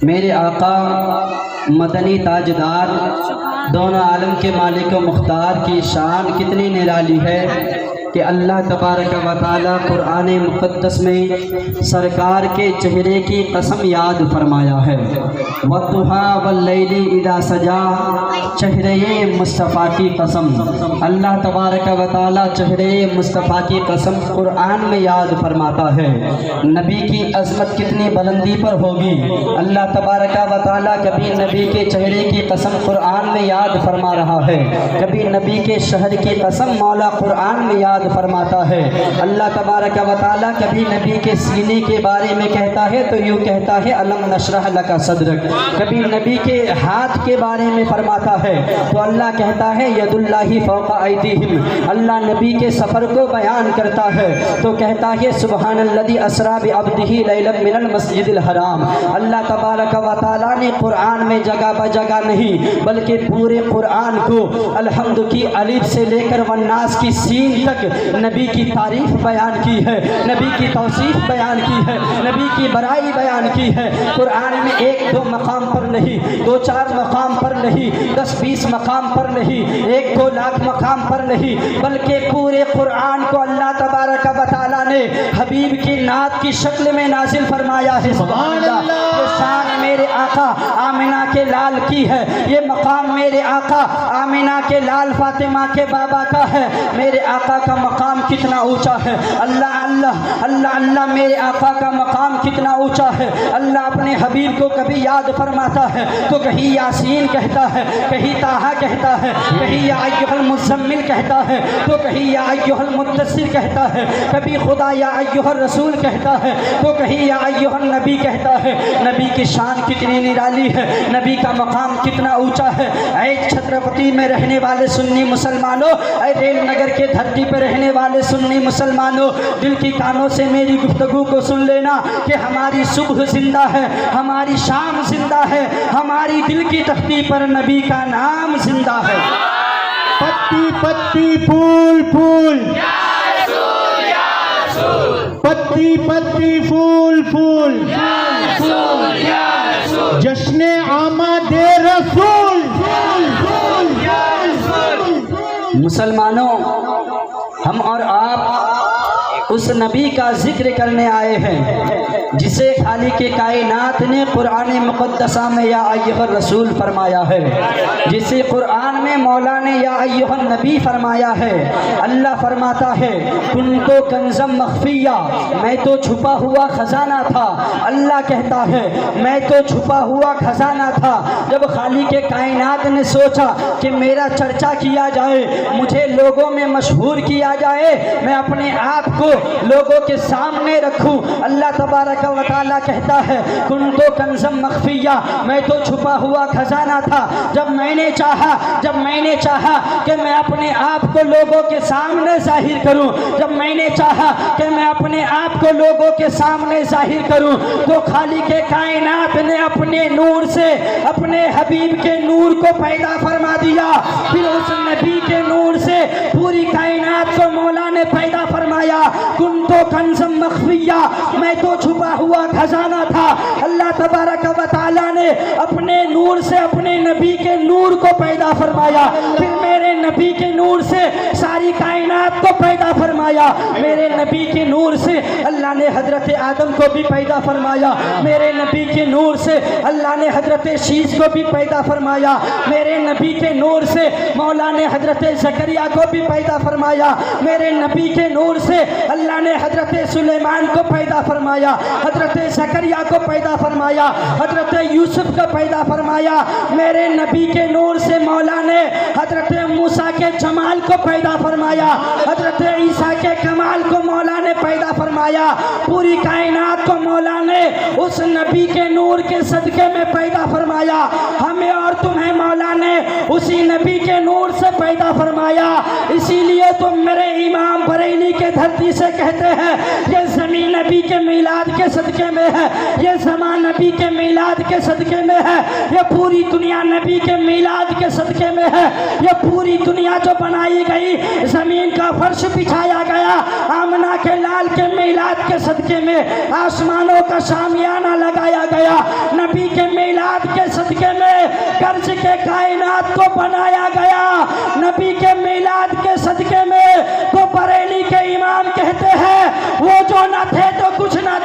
میرے آقا مدنی تاجدار دونوں عالم کے مالک و مختار کی شان کتنی نرالی ہے کہ اللہ تبارک و تعالی قرآن مقدس میں سرکار کے چہرے کی قسم یاد فرمایا ہے۔ وَالضُّحَىٰ وَاللَّيْلِ اِذَا سَجَىٰ، چہرے مصطفیٰ کی قسم۔ اللہ تبارک و تعالی چہرے مصطفیٰ کی قسم قرآن میں یاد فرماتا ہے۔ نبی کی عظمت کتنی بلندی پر ہوگی، اللہ تبارک و تعالی کبھی نبی کے چہرے کی قسم قرآن میں یاد فرما رہا ہے، کبھی نبی کے شہر کی قسم مولا قرآن میں یاد فرماتا ہے۔ اللہ تبارک و تعالی کبھی نبی کے سینے کے بارے میں کہتا ہے تو یوں کہتا ہے الم نشرح لک صدرک، کبھی نبی کے ہاتھ کے بارے میں فرماتا ہے تو اللہ کہتا ہے ید اللہ فوق ایدیہم، اللہ نبی کے سفر کو بیان کرتا ہے تو کہتا ہے سبحان الذی اسری بعبدہ لیلا من المسجد الحرام۔ اللہ تبارک و تعالی نے قرآن میں جگہ بجگہ نہیں بلکہ پورے قرآن کو الحمد کی الف سے لے کر والناس کی سین تک نبی کی تعریف بیان کی ہے، نبی کی توصیف بیان کی ہے، نبی کی برائی بیان کی ہے۔ قرآن میں ایک دو مقام پر نہیں، دو چار مقام پر نہیں، 10-20 مقام پر نہیں، 1-2 لاکھ مقام پر نہیں، بلکہ پورے قرآن کو اللہ تبارک و تعالی نے حبیب کی نعت کی شکل میں نازل فرمایا ہے۔ سبحان اللہ، یہ شان میرے آقا آمنہ کے لال کی ہے، یہ مقام میرے آقا آمنہ کے لال فاطمہ کے بابا کا ہے۔ میرے آقا کا مقام کتنا اونچا ہے، اللہ اللہ اللہ اللہ، میرے آقا کا مقام کتنا اونچا ہے۔ اللہ اپنے حبیب کو کبھی یاد فرماتا ہے تو کہیں یاسین کہتا ہے، کہیں طٰہٰ کہتا ہے، کہیں یا ایھا المزمل کہتا ہے تو کہیں یا ایھا المدثر کہتا ہے، کبھی خدا یا ایھا الرسول کہتا ہے تو کہیں یا ایھا النبی کہتا ہے۔ نبی کی شان کتنی نرالی ہے، نبی کا مقام کتنا اونچا ہے۔ اے چھترپتی میں رہنے والے سنی مسلمانوں، اے ریل نگر کے دھرتی پہ رہنے والے سنی مسلمانوں، دل کی کانوں سے میری گفتگو کو سن لینا کہ ہماری صبح زندہ ہے، ہماری شام زندہ ہے، ہماری دل کی تختی پر نبی کا نام زندہ ہے۔ پتی پتی پھول پھول، پتی پتی پھول پھول، جشن آمد رسول۔ مسلمانوں، ہم اور آپ اس نبی کا ذکر کرنے آئے ہیں جسے خالق کائنات نے قرآن مقدسہ میں یا ایھا الرسول فرمایا ہے، جسے قرآن میں مولا نے یا ایھا النبی فرمایا ہے۔ اللہ فرماتا ہے کنت کنزا مخفیہ، میں تو چھپا ہوا خزانہ تھا۔ اللہ کہتا ہے میں تو چھپا ہوا خزانہ تھا۔ جب خالق کائنات نے سوچا کہ میرا چرچا کیا جائے، مجھے لوگوں میں مشہور کیا جائے، میں اپنے آپ کو لوگوں کے سامنے رکھوں، اللہ تبارک و تعالیٰ کہتا ہے کنت کنزا مخفیہ، میں تو چھپا ہوا خزانہ تھا۔ جب میں نے چاہا کہ میں اپنے آپ کو لوگوں کے سامنے ظاہر کروں، جب میں نے چاہا کہ میں اپنے آپ کو لوگوں کے سامنے ظاہر کروں تو خالق کائنات نے اپنے نور سے اپنے حبیب کے نور کو پیدا فرما دیا۔ پھر اس نبی کے نور سے پوری کائنات کو مولا نے پیدا فرمایا۔ کنت کنزا مخفیہ، میں تو چھپا ہوا خزانہ تھا۔ اللہ تبارک و تعالیٰ نے اپنے نور سے اپنے نبی کے نور کو پیدا فرمایا، پھر میرے نبی کے نور سے ساری کائنات کو پیدا فرمایا۔ میرے نبی کے نور سے اللہ نے حضرت آدم کو بھی پیدا فرمایا، میرے نبی کے نور سے اللہ نے حضرت شیش کو بھی پیدا فرمایا، میرے نبی کے نور سے مولا نے حضرت زکریا کو بھی پیدا فرمایا، میرے نبی کے نور سے اللہ نے حضرت سلیمان کو پیدا فرمایا، حضرت زکریا کو پیدا فرمایا، حضرت یوسف کو پیدا فرمایا۔ میرے نبی کے نور سے مولا نے حضرت موسیٰ کے جمال کو پیدا فرمایا، حضرت عیسیٰ کے کمال کو مولا نے پیدا فرمایا۔ پوری کائنات کو مولا نے اس نبی کے نور کے صدقے میں پیدا فرمایا۔ ہمیں اور تمہیں مولا نے اسی نبی کے نور سے پیدا فرمایا۔ اسی لیے تم میرے امام بریلی کے دھرتی سے کہتے ہیں یہ زمین نبی کے میلاد کے صدقے میں ہے، یہ زمان نبی کے میلاد کے صدقے میں ہے، یہ پوری دنیا نبی کے میلاد کے صدقے میں ہے۔ یہ پوری دنیا جو بنائی گئی، زمین کا فرش بچھایا گیا آمنہ کے لال کے میلاد کے صدقے میں، آسمانوں کا شامیانہ لگایا گیا، نبی کے میلاد کے صدقے میں گرج کے کائنات کو بنایا گیا. نبی کے میلاد کے صدقے میں تو بریلی کے امام کہتے ہیں وہ جو نہ تھے تو کچھ نہ